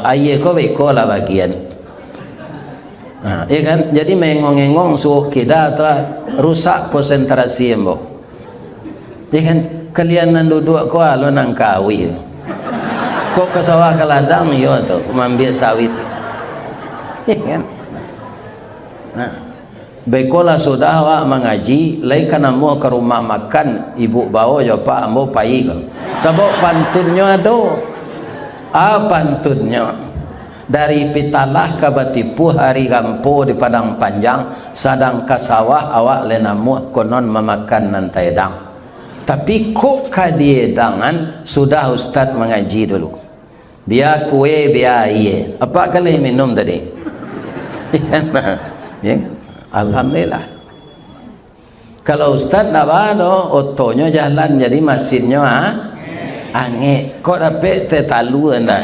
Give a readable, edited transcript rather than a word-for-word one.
ayah kau beko lah bagian. Nah, ya kan? Jadi mengong-engong suh kita tu rusak konsentrasi embo. Ya kan? Kalian duduk kau lo nang kawi. Kau ke sawah ke ladang yo tu mengambil sawit. Ya kan? Nah, bekola sudah awak mengaji, lai kana mau ke rumah makan ibu bawa jo pak ambo pai ko. Sebab pantunnya ado. Pantunnya dari Pitalah ke Batipu hari gampo di Padang Panjang sadang ke sawah awak lenamu konon memakan nantai dang. Tapi kok kadiedangan sudah ustaz mengaji dulu. Biar kue biar iye. Apa kali minum tadi? Ya, alhamdulillah. Kalau ustaz nak bado otonya jalan jadi mesinnya ange. Kok dapat tetalu anda?